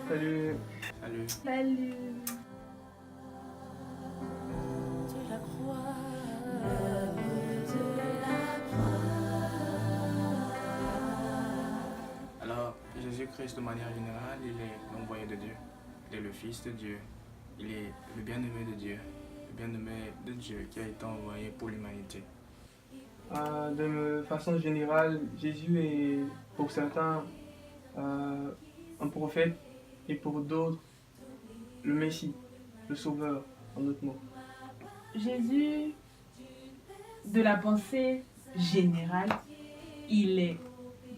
Salut. Salut. Salut. De la croix, de la croix. Alors, Jésus-Christ, de manière générale, il est l'envoyé de Dieu. Il est le Fils de Dieu. Il est le bien-aimé de Dieu. Le bien-aimé de Dieu qui a été envoyé pour l'humanité. De façon générale, Jésus est pour certains un prophète et pour d'autres le Messie, le Sauveur, en d'autres mots. Jésus, de la pensée générale, il est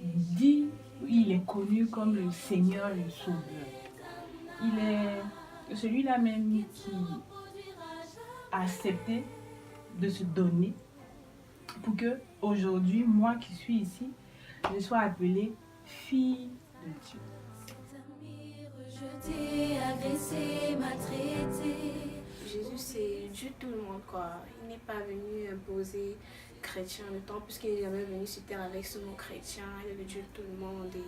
dit, il est connu comme le Seigneur et le Sauveur. Il est celui-là même qui a accepté de se donner pour que aujourd'hui, moi qui suis ici, je sois appelée fille de Dieu. Rejeté, agressé, maltraité. Jésus, c'est Dieu tout le monde, quoi. Il n'est pas venu imposer chrétien le temps, puisqu'il est jamais venu sur terre avec ce mot chrétien. Il est le Dieu de tout le monde, et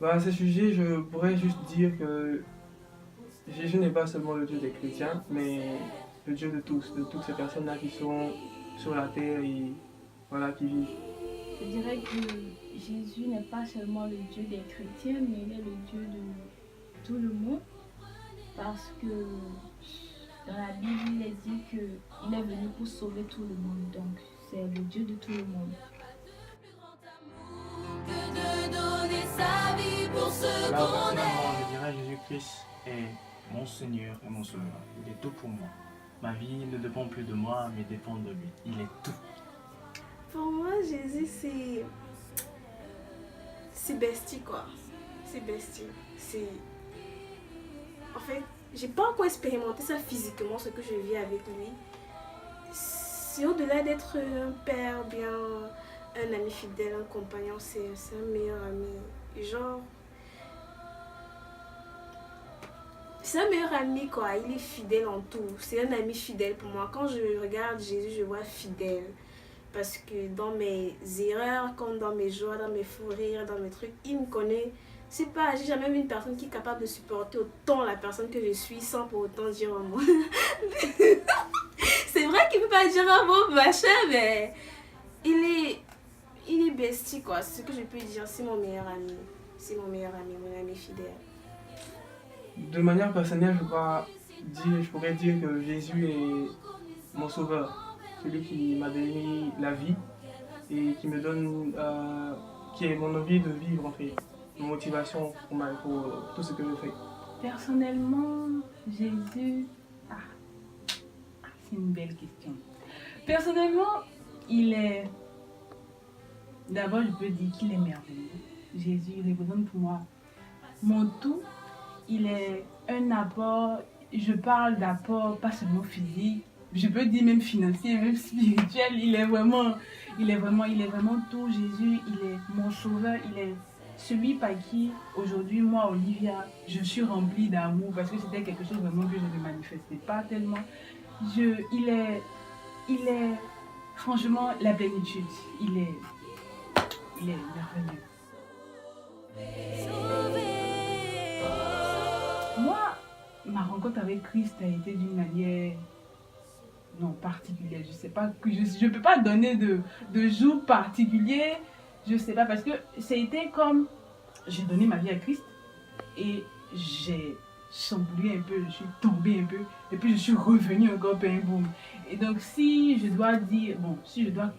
voilà. À ce sujet, je pourrais juste dire que Jésus n'est pas seulement le Dieu des chrétiens, mais le Dieu de tous, de toutes ces personnes-là qui sont sur la terre et voilà, qui vivent. Je dirais que Jésus n'est pas seulement le Dieu des chrétiens, mais il est le Dieu de tout le monde. Parce que dans la Bible, il est dit qu'il est venu pour sauver tout le monde. Donc, c'est le Dieu de tout le monde. Que de donner sa vie pour ce Alors, qu'on personnellement, est. je dirais Jésus-Christ est mon Seigneur et mon Sauveur. Il est tout pour moi. Ma vie ne dépend plus de moi, mais dépend de lui. Il est tout. Pour moi, Jésus, c'est bestie, quoi. C'est bestie. C'est... En fait, j'ai pas encore expérimenté ça physiquement, ce que je vis avec lui. C'est au-delà d'être un père, bien un ami fidèle, un compagnon, c'est un meilleur ami. Genre... C'est un meilleur ami, quoi. Il est fidèle en tout. C'est un ami fidèle pour moi. Quand je regarde Jésus, je vois fidèle. Parce que dans mes erreurs, comme dans mes joies, dans mes fous rires, dans mes trucs, il me connaît. C'est pas, j'ai jamais vu une personne qui est capable de supporter autant la personne que je suis sans pour autant dire un mot. C'est vrai qu'il peut pas dire un mot, machin, mais il est bestie, quoi. C'est ce que je peux dire. C'est mon meilleur ami. C'est mon meilleur ami, mon ami fidèle. De manière personnelle, je pourrais dire que Jésus est mon Sauveur, celui qui m'a donné la vie et qui me donne, qui est mon envie de vivre en fait, une motivation pour tout ce que je fais. Personnellement, Jésus... c'est une belle question. Personnellement, il est... D'abord, je peux dire qu'il est merveilleux. Jésus représente pour moi mon tout. Il est un apport, je parle d'apport pas seulement physique, je peux dire même financier, même spirituel. Il est vraiment tout. Jésus, il est mon sauveur, il est celui par qui aujourd'hui, moi, Olivia, je suis remplie d'amour parce que c'était quelque chose vraiment que je ne manifestais pas tellement. Il est franchement la plénitude. Il est merveilleux. Moi, ma rencontre avec Christ a été d'une manière particulière. Je sais pas, je peux pas donner de jour particulier. Je sais pas, parce que c'était comme j'ai donné ma vie à Christ et j'ai chamboulé un peu, je suis tombée un peu et puis je suis revenue encore un boum. Et donc si je dois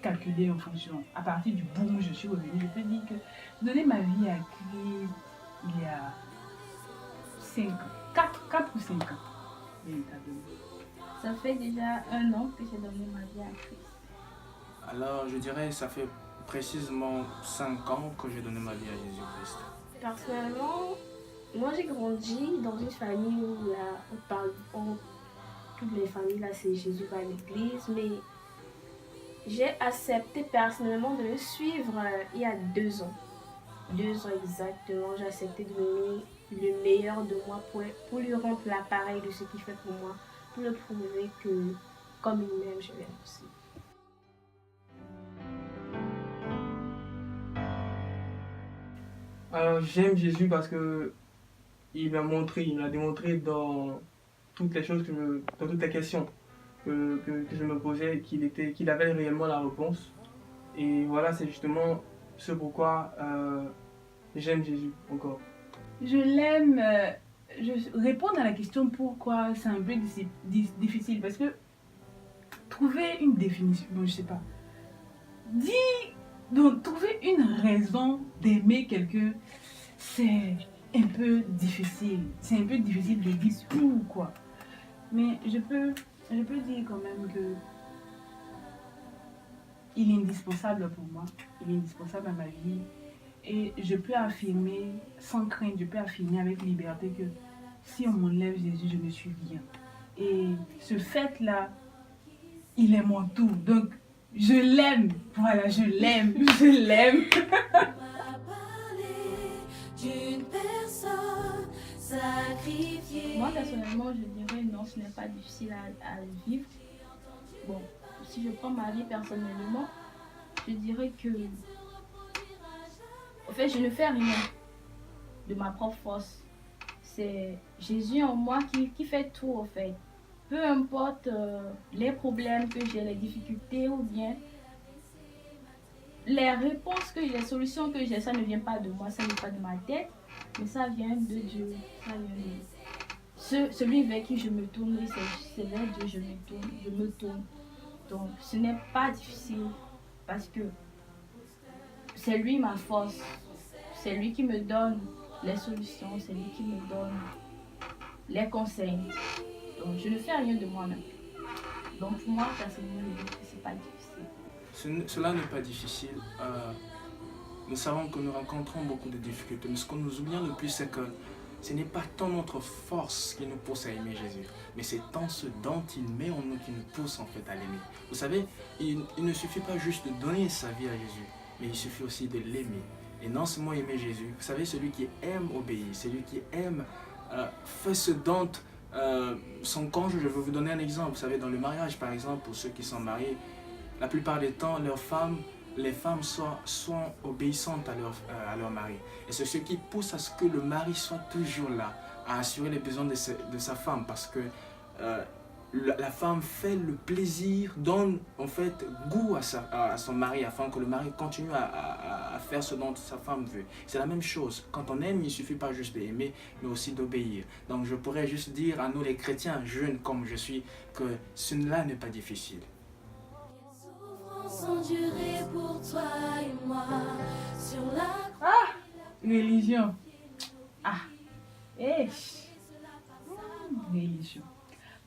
calculer en fonction, à partir du boum où je suis revenue, je peux dire que j'ai donné ma vie à Christ il y a 4 ou 5 ans. Véritablement. Ça fait déjà 1 an que j'ai donné ma vie à Christ. Alors, je dirais ça fait précisément 5 ans que j'ai donné ma vie à Jésus-Christ. Personnellement, moi j'ai grandi dans une famille où là, toutes les familles là c'est Jésus à l'église, mais j'ai accepté personnellement de le suivre il y a 2 ans. 2 ans exactement, j'ai accepté de donner le meilleur de moi pour lui rendre l'appareil de ce qu'il fait pour moi, pour le prouver que comme il m'aime, je l'aime aussi. Alors j'aime Jésus parce que il m'a démontré dans toutes les choses dans toutes les questions que je me posais, qu'il avait réellement la réponse. Et voilà, c'est justement ce pourquoi j'aime Jésus encore. Je l'aime. Répondre à la question pourquoi, c'est un peu difficile parce que trouver une définition, bon, je sais pas. Donc, trouver une raison d'aimer quelqu'un, c'est un peu difficile. C'est un peu difficile de dire pourquoi. Mais je peux dire quand même que il est indispensable pour moi. Il est indispensable à ma vie. Et je peux affirmer, sans crainte, je peux affirmer avec liberté que si on m'enlève Jésus, je ne suis rien. Et ce fait-là, il est mon tout. Donc, je l'aime. Voilà, je l'aime. Je l'aime. D'une personne sacrifiée. Moi, personnellement, je dirais non, ce n'est pas difficile à vivre. Bon, si je prends ma vie personnellement, je dirais que, en fait, je ne fais rien de ma propre force. C'est Jésus en moi qui fait tout, en fait. Peu importe les problèmes que j'ai, les difficultés ou bien les réponses que j'ai, les solutions que j'ai, ça ne vient pas de moi, ça ne vient pas de ma tête, mais ça vient de Dieu. Ça vient de celui vers qui je me tourne, c'est vers Dieu je me tourne. Donc ce n'est pas difficile parce que c'est lui ma force, c'est lui qui me donne les solutions, c'est lui qui me donne les conseils. Donc je ne fais rien de moi-même. Donc pour moi, personnellement, je dis que ce n'est pas difficile. Cela n'est pas difficile. Nous savons que nous rencontrons beaucoup de difficultés, mais ce que nous oublions le plus, c'est que ce n'est pas tant notre force qui nous pousse à aimer Jésus, mais c'est tant ce dont il met en nous qui nous pousse en fait à l'aimer. Vous savez, il ne suffit pas juste de donner sa vie à Jésus, mais il suffit aussi de l'aimer. Et non seulement aimer Jésus, vous savez, celui qui aime obéit, celui qui aime fait ce dont son conjoint. Je vais vous donner un exemple. Vous savez, dans le mariage par exemple, pour ceux qui sont mariés, la plupart du temps, les femmes sont obéissantes à leur mari. Et c'est ce qui pousse à ce que le mari soit toujours là, à assurer les besoins de sa femme. Parce que la femme fait le plaisir, donne en fait goût à son mari, afin que le mari continue à faire ce dont sa femme veut. C'est la même chose. Quand on aime, il ne suffit pas juste d'aimer, mais aussi d'obéir. Donc je pourrais juste dire à nous les chrétiens, jeunes comme je suis, que cela n'est pas difficile. Sont durées pour toi et moi sur la Religion. Religion.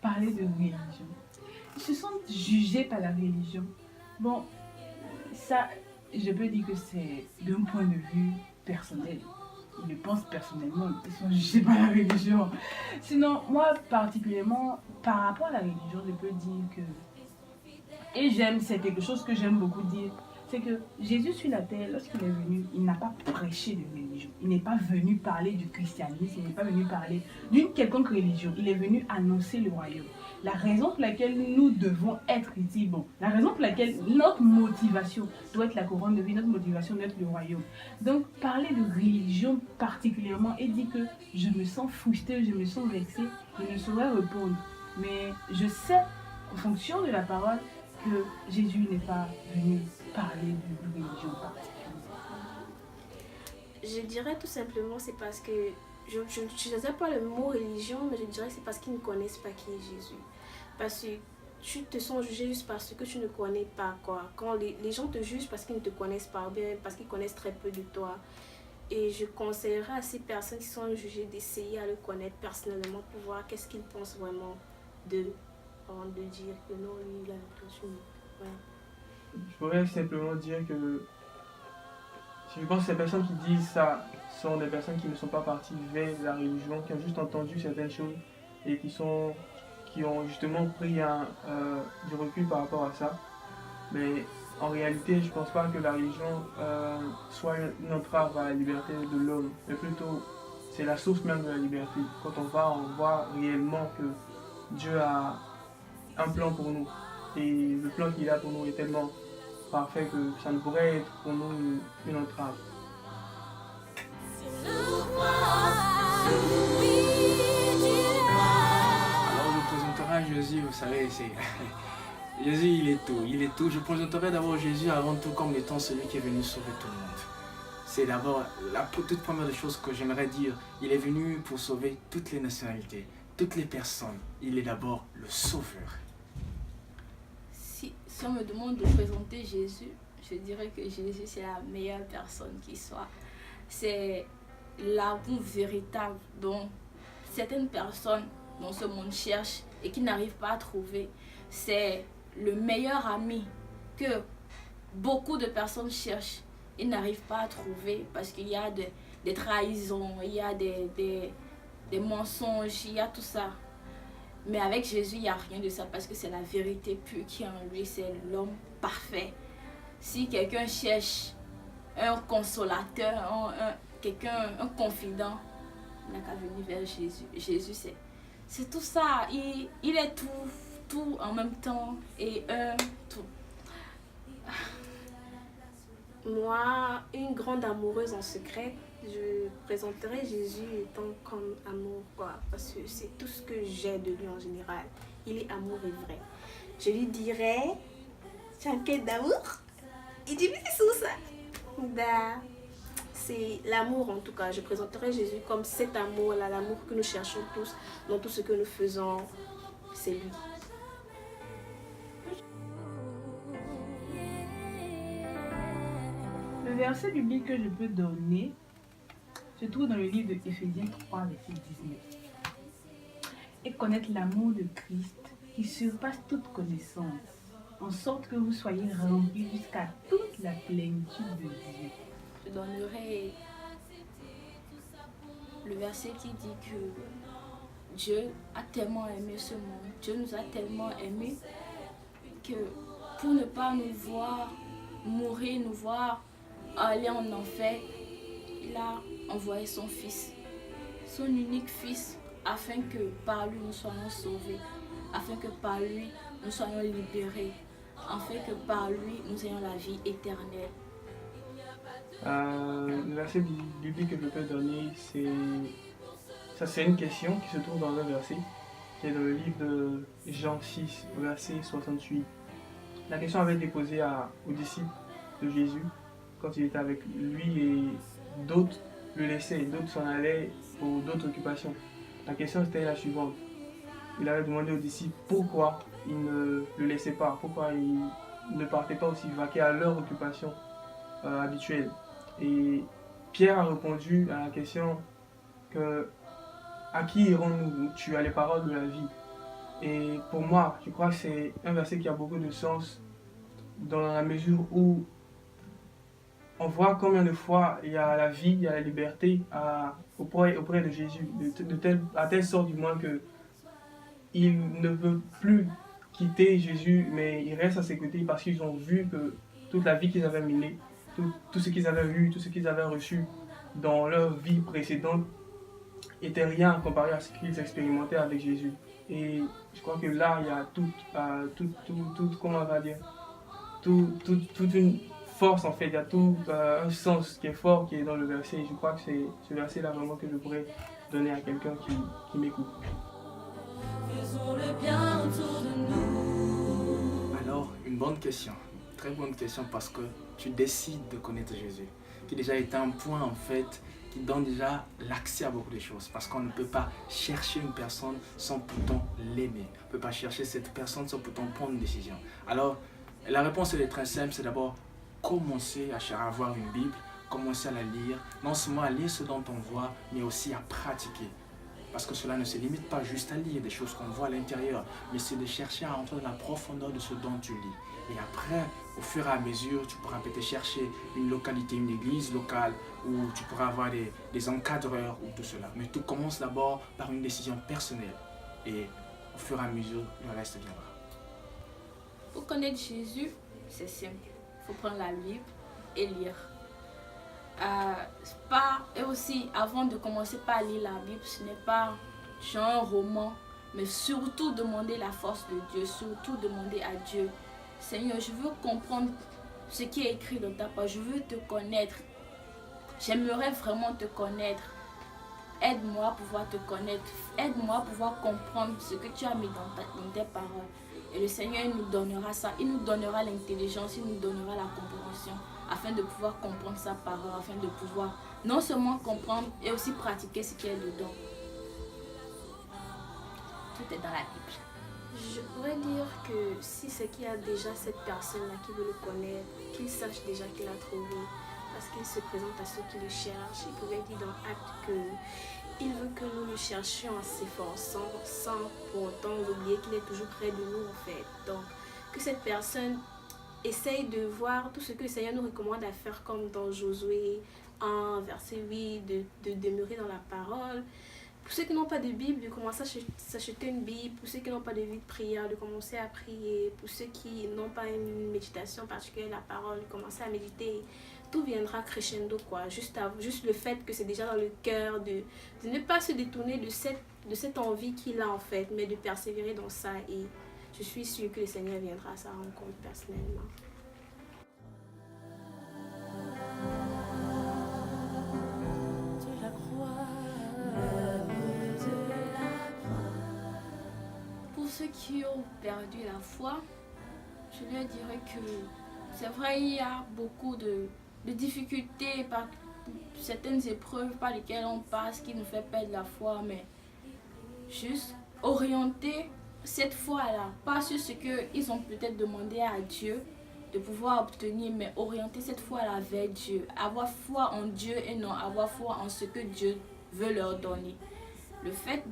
Parler de religion. Ils se sentent jugés par la religion. Bon, ça, je peux dire que c'est d'un point de vue personnel. Ils le pensent personnellement, ils sont jugés par la religion. Sinon, moi particulièrement, par rapport à la religion, je peux dire que... Et c'est quelque chose que j'aime beaucoup dire, c'est que Jésus sur la terre, lorsqu'il est venu, il n'a pas prêché de religion. Il n'est pas venu parler du christianisme, il n'est pas venu parler d'une quelconque religion. Il est venu annoncer le royaume. La raison pour laquelle nous devons être ici, la raison pour laquelle notre motivation doit être la couronne de vie, notre motivation doit être le royaume. Donc, parler de religion particulièrement et dire que je me sens frustrée, je me sens vexée, je ne saurais répondre. Mais je sais, en fonction de la parole, que Jésus n'est pas venu parler de religion particulière. Je dirais tout simplement, c'est parce que je n'utilisais pas le mot religion, mais je dirais que c'est parce qu'ils ne connaissent pas qui est Jésus. Parce que tu te sens jugé juste parce que tu ne connais pas quoi. Quand les gens te jugent parce qu'ils ne te connaissent pas, ou bien parce qu'ils connaissent très peu de toi. Et je conseillerais à ces personnes qui sont jugées d'essayer à le connaître personnellement pour voir qu'est-ce qu'ils pensent vraiment de dire que non, lui, il a l'intention. Voilà. Je pourrais simplement dire que je pense que ces personnes qui disent ça sont des personnes qui ne sont pas parties vers la religion, qui ont juste entendu certaines choses et qui ont justement pris du recul par rapport à ça. Mais en réalité, je ne pense pas que la religion soit une entrave à la liberté de l'homme, mais plutôt c'est la source même de la liberté. Quand on voit réellement que Dieu a un plan pour nous. Et le plan qu'il a pour nous est tellement parfait que ça ne pourrait être pour nous une entrave. Jésus, il est tout, il est tout. Je présenterai d'abord Jésus avant tout comme étant celui qui est venu sauver tout le monde. C'est d'abord la toute première des choses que j'aimerais dire. Il est venu pour sauver toutes les nationalités, toutes les personnes. Il est d'abord le sauveur. Si on me demande de présenter Jésus, je dirais que Jésus, c'est la meilleure personne qui soit. C'est l'amour véritable dont certaines personnes dans ce monde cherchent et qui n'arrivent pas à trouver. C'est le meilleur ami que beaucoup de personnes cherchent et n'arrivent pas à trouver parce qu'il y a des trahisons, il y a des mensonges, il y a tout ça. Mais avec Jésus, il n'y a rien de ça parce que c'est la vérité pure qui est en lui, c'est l'homme parfait. Si quelqu'un cherche un consolateur, un confident, il n'a qu'à venir vers Jésus. Jésus, c'est tout ça. Il est tout en même temps et tout. Moi, une grande amoureuse en secret, je présenterai Jésus étant comme amour, quoi. Parce que c'est tout ce que j'ai de lui en général. Il est amour et vrai. Je lui dirais, tu as une quête d'amour? Il dit, mais c'est ça. C'est l'amour en tout cas. Je présenterai Jésus comme cet amour-là, l'amour que nous cherchons tous dans tout ce que nous faisons. C'est lui. Le verset biblique que je peux donner se trouve dans le livre de Éphésiens 3, verset 19. Et connaître l'amour de Christ qui surpasse toute connaissance, en sorte que vous soyez remplis jusqu'à toute la plénitude de Dieu. Je donnerai le verset qui dit que Dieu a tellement aimé ce monde, Dieu nous a tellement aimés que pour ne pas nous voir mourir, nous voir aller en enfer, il a envoyé son fils, son unique fils, afin que par lui nous soyons sauvés, afin que par lui nous soyons libérés, afin que par lui nous ayons la vie éternelle. Le verset biblique que je peux donner, c'est une question qui se trouve dans un verset, qui est dans le livre de Jean 6, verset 68. La question avait été posée aux disciples de Jésus quand il était avec lui et d'autres le laissaient, d'autres s'en allaient pour d'autres occupations. La question était la suivante. Il avait demandé aux disciples pourquoi ils ne le laissaient pas, pourquoi ils ne partaient pas aussi vaquer à leur occupation habituelle. Et Pierre a répondu à la question que à qui irons-nous? Tu as les paroles de la vie. Et pour moi, je crois que c'est un verset qui a beaucoup de sens dans la mesure où on voit combien de fois il y a la vie, il y a la liberté auprès de Jésus, à telle sorte du moins que il ne veut plus quitter Jésus, mais il reste à ses côtés parce qu'ils ont vu que toute la vie qu'ils avaient menée, tout ce qu'ils avaient vu, tout ce qu'ils avaient reçu dans leur vie précédente était rien comparé à ce qu'ils expérimentaient avec Jésus. Et je crois que là, il y a comment on va dire, toute une force en fait, il y a tout un sens qui est fort qui est dans le verset. Et je crois que c'est ce verset-là vraiment que je pourrais donner à quelqu'un qui m'écoute. Faisons le bien autour de nous. Alors, une bonne question, très bonne question parce que tu décides de connaître Jésus, qui déjà est un point en fait qui donne déjà l'accès à beaucoup de choses parce qu'on ne peut pas chercher une personne sans pourtant l'aimer. On ne peut pas chercher cette personne sans pourtant prendre une décision. Alors, la réponse elle est très simple, c'est d'abord commencer à avoir une Bible, commencer à la lire, non seulement à lire ce dont on voit, mais aussi à pratiquer. Parce que cela ne se limite pas juste à lire des choses qu'on voit à l'intérieur, mais c'est de chercher à entrer dans la profondeur de ce dont tu lis. Et après, au fur et à mesure, tu pourras peut-être chercher une localité, une église locale, où tu pourras avoir des encadreurs ou tout cela. Mais tout commence d'abord par une décision personnelle. Et au fur et à mesure, le reste viendra. Pour connaître Jésus, c'est simple. Il faut prendre la Bible et lire. Et aussi, avant de commencer par lire la Bible, ce n'est pas genre un roman, mais surtout demander la force de Dieu, surtout demander à Dieu, Seigneur, je veux comprendre ce qui est écrit dans ta parole, je veux te connaître. J'aimerais vraiment te connaître. Aide-moi à pouvoir te connaître. Aide-moi à pouvoir comprendre ce que tu as mis dans tes paroles. Et le Seigneur, il nous donnera ça. Il nous donnera l'intelligence, il nous donnera la compréhension afin de pouvoir comprendre sa parole, afin de pouvoir non seulement comprendre et aussi pratiquer ce qui est dedans. Tout est dans la Bible. Je pourrais dire que si c'est qu'il y a déjà cette personne-là qui veut le connaître, qu'il sache déjà qu'il a trouvé, parce qu'il se présente à ceux qui le cherchent. Il pourrait dire dans Acte qu'il veut que nous le cherchions en s'efforçant, sans pour autant oublier qu'il est toujours près de nous en fait. Donc, que cette personne essaye de voir tout ce que le Seigneur nous recommande à faire, comme dans Josué 1, verset 8, de demeurer dans la parole. Pour ceux qui n'ont pas de Bible, de commencer à s'acheter une Bible. Pour ceux qui n'ont pas de vie de prière, de commencer à prier. Pour ceux qui n'ont pas une méditation particulière, la parole, de commencer à méditer. Tout viendra crescendo, quoi. Juste le fait que c'est déjà dans le cœur, de ne pas se détourner de cette envie qu'il a en fait, mais de persévérer dans ça. Et je suis sûre que le Seigneur viendra à sa rencontre personnellement. Pour ceux qui ont perdu la foi, je leur dirais que c'est vrai, il y a beaucoup de difficultés, par certaines épreuves par lesquelles on passe qui nous fait perdre la foi, mais juste orienter cette foi-là, pas sur ce qu'ils ont peut-être demandé à Dieu de pouvoir obtenir, mais orienter cette foi-là vers Dieu, avoir foi en Dieu et non avoir foi en ce que Dieu veut leur donner. Le fait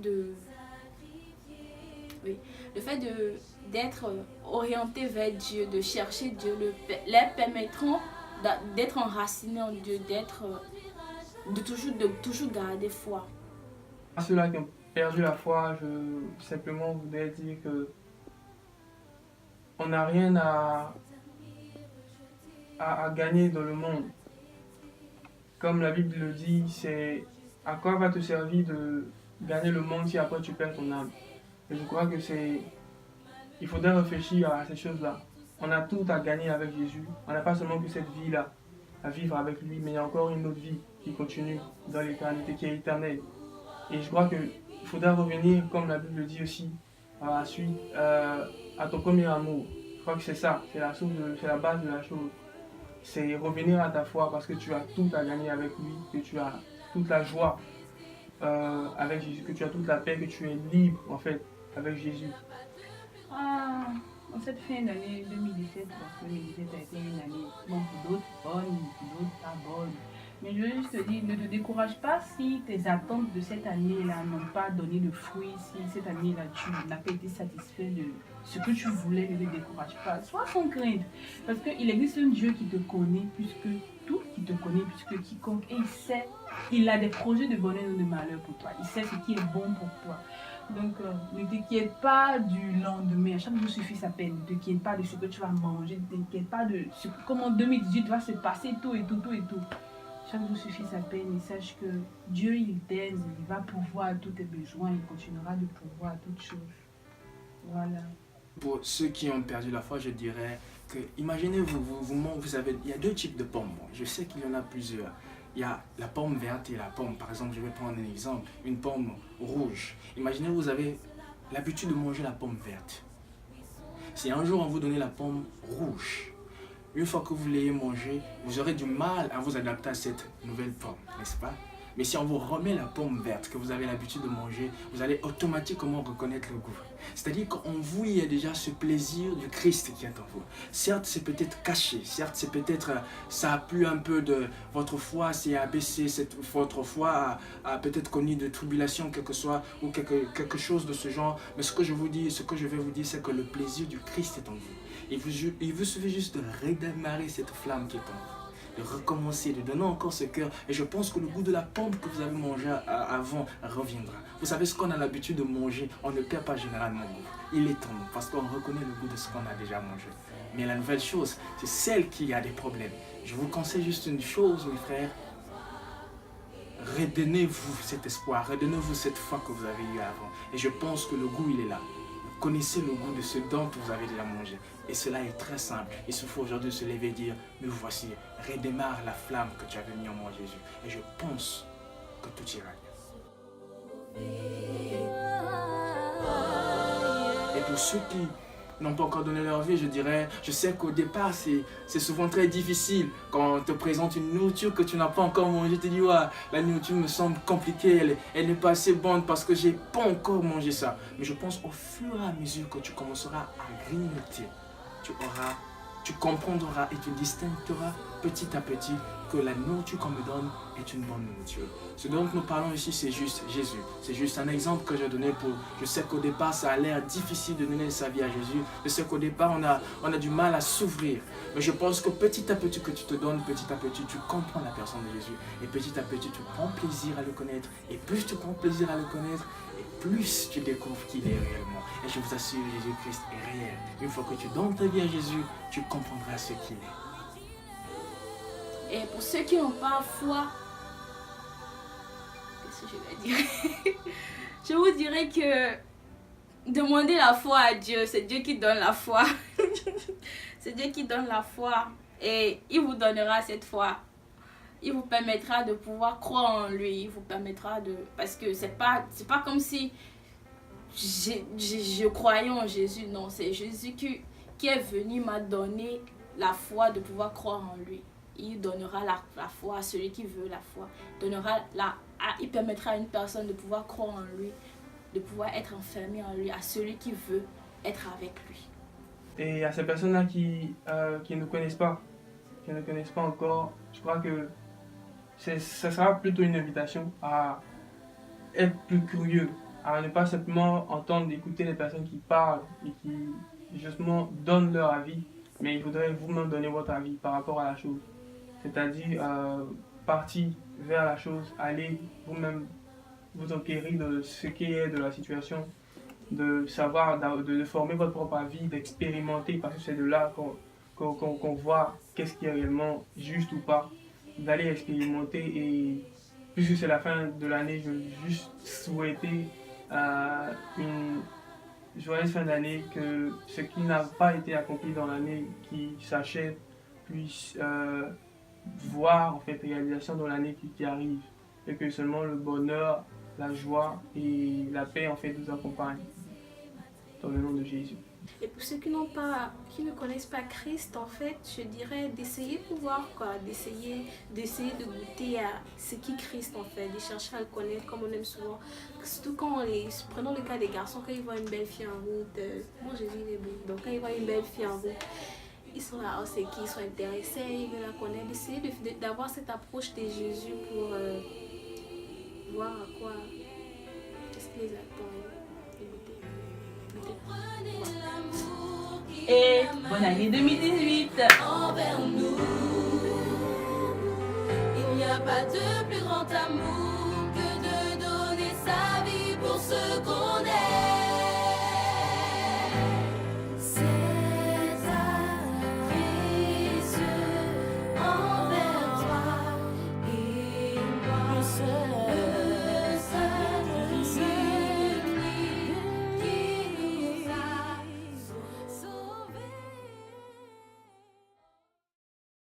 d'être orienté vers Dieu, de chercher Dieu, leur permettront d'être enracinés en Dieu, de toujours garder foi. À ceux-là qui ont perdu la foi, je simplement voudrais dire que on n'a rien à gagner dans le monde. Comme la Bible le dit, c'est à quoi va te servir de gagner le monde si après tu perds ton âme. Et je crois que il faudrait réfléchir à ces choses-là. On a tout à gagner avec Jésus. On n'a pas seulement que cette vie-là à vivre avec lui, mais il y a encore une autre vie qui continue dans l'éternité, qui est éternelle. Et je crois qu'il faudrait revenir, comme la Bible le dit aussi, à ton premier amour. Je crois que c'est ça, c'est la base de la chose. C'est revenir à ta foi parce que tu as tout à gagner avec lui, que tu as toute la joie avec Jésus, que tu as toute la paix, que tu es libre en fait avec Jésus. En cette fin d'année 2017, parce que 2017 a été une année, bon, pour d'autres bonne, pour d'autres pas bonne. Mais je veux juste te dire, ne te décourage pas si tes attentes de cette année-là n'ont pas donné de fruits, si cette année-là tu n'as pas été satisfait de ce que tu voulais, ne te décourage pas. Sois sans crainte, parce qu'il existe un Dieu qui te connaît plus que tout, qui te connaît plus que quiconque, et il sait, il a des projets de bonheur ou de malheur pour toi, il sait ce qui est bon pour toi. Donc, ne t'inquiète pas du lendemain. Chaque jour suffit sa peine. Ne t'inquiète pas de ce que tu vas manger. Ne t'inquiète pas de comment 2018 va se passer, tout et tout, tout et tout. Chaque jour suffit sa peine et sache que Dieu, il t'aime, il va pourvoir à tous tes besoins, il continuera de pourvoir à toutes choses. Voilà. Pour ceux qui ont perdu la foi, je dirais que, imaginez-vous, il y a deux types de pommes. Je sais qu'il y en a plusieurs. Il y a la pomme verte et la pomme, par exemple, je vais prendre un exemple, une pomme rouge. Imaginez, vous avez l'habitude de manger la pomme verte. Si un jour on vous donnait la pomme rouge, une fois que vous l'ayez mangée, vous aurez du mal à vous adapter à cette nouvelle pomme, n'est-ce pas? Mais si on vous remet la pomme verte que vous avez l'habitude de manger, vous allez automatiquement reconnaître le goût. C'est-à-dire qu'en vous, il y a déjà ce plaisir du Christ qui est en vous. Certes, c'est peut-être caché. Certes, c'est peut-être, ça a plu un peu de votre foi, c'est abaissé, votre foi a peut-être connu de tribulations, quelque soit, ou quelque chose de ce genre. Mais ce que je vais vous dire, c'est que le plaisir du Christ est en vous. Il vous suffit juste de redémarrer cette flamme qui est en vous. De recommencer, de donner encore ce cœur. Et je pense que le goût de la pomme que vous avez mangé avant reviendra. Vous savez, ce qu'on a l'habitude de manger, on ne perd pas généralement le goût. Il est en nous parce qu'on reconnaît le goût de ce qu'on a déjà mangé. Mais la nouvelle chose, c'est celle qui a des problèmes. Je vous conseille juste une chose, mes frères. Redonnez-vous cet espoir, redonnez-vous cette foi que vous avez eue avant. Et je pense que le goût, il est là. Vous connaissez le goût de ce dont vous avez déjà mangé. Et cela est très simple. Il suffit aujourd'hui de se lever et dire, me voici, redémarre la flamme que tu avais mis en moi, Jésus. Et je pense que tout ira bien. Et pour ceux qui n'ont pas encore donné leur vie, je dirais, je sais qu'au départ, c'est souvent très difficile. Quand on te présente une nourriture que tu n'as pas encore mangée, tu te dis, ouais, la nourriture me semble compliquée, elle n'est pas assez bonne parce que j'ai pas encore mangé ça. Mais je pense au fur et à mesure que tu commenceras à grignoter, tu comprendras et tu distingueras petit à petit que la nourriture qu'on me donne est une bonne nourriture. Ce dont nous parlons ici, c'est juste Jésus. C'est juste un exemple que j'ai donné pour... Je sais qu'au départ, ça a l'air difficile de donner sa vie à Jésus. Je sais qu'au départ, on a du mal à s'ouvrir. Mais je pense que petit à petit que tu te donnes, petit à petit, tu comprends la personne de Jésus. Et petit à petit, tu prends plaisir à le connaître. Et plus tu prends plaisir à le connaître, et plus tu découvres qu'il est réellement. Et je vous assure, Jésus-Christ est réel. Une fois que tu donnes ta vie à Jésus, tu comprendras ce qu'il est. Et pour ceux qui n'ont pas foi, qu'est-ce que je vais dire? Je vous dirais que demandez la foi à Dieu. C'est Dieu qui donne la foi. C'est Dieu qui donne la foi. Et il vous donnera cette foi. Il vous permettra de pouvoir croire en lui. Il vous permettra de... Parce que c'est pas comme si je croyais en Jésus. Non, c'est Jésus qui est venu m'a donné la foi de pouvoir croire en lui. Il donnera la foi à celui qui veut la foi. Il permettra à une personne de pouvoir croire en lui, de pouvoir être enfermé en lui, à celui qui veut être avec lui. Et à ces personnes-là qui ne connaissent pas encore, je crois que ça sera plutôt une invitation à être plus curieux, à ne pas simplement entendre, écouter les personnes qui parlent et qui justement donnent leur avis, mais il faudrait vous-même donner votre avis par rapport à la chose. C'est-à-dire partir vers la chose, aller vous-même vous enquérir de ce qui est de la situation, de savoir, de former votre propre avis, d'expérimenter, parce que c'est de là qu'on voit qu'est-ce qui est réellement juste ou pas, d'aller expérimenter. Et puisque c'est la fin de l'année, je veux juste souhaiter une joyeuse fin d'année, que ce qui n'a pas été accompli dans l'année qui s'achève puisse voir en fait réalisation dans l'année qui arrive, et que seulement le bonheur, la joie et la paix en fait nous accompagnent dans le nom de Jésus. Et pour ceux qui ne connaissent pas Christ, en fait, je dirais d'essayer de voir, d'essayer de goûter à ce qui Christ en fait, de chercher à le connaître comme on aime souvent. Surtout prenons le cas des garçons, quand ils voient une belle fille en route, bon Jésus il est beau, donc quand ils voient une belle fille en route, ils sont là, c'est qui, ils sont intéressés, ils veulent la connaître, d'essayer d'avoir cette approche de Jésus pour voir à quoi, qu'est-ce qui les attend. Et bonne année 2018 envers nous. Il n'y a pas de plus grand amour.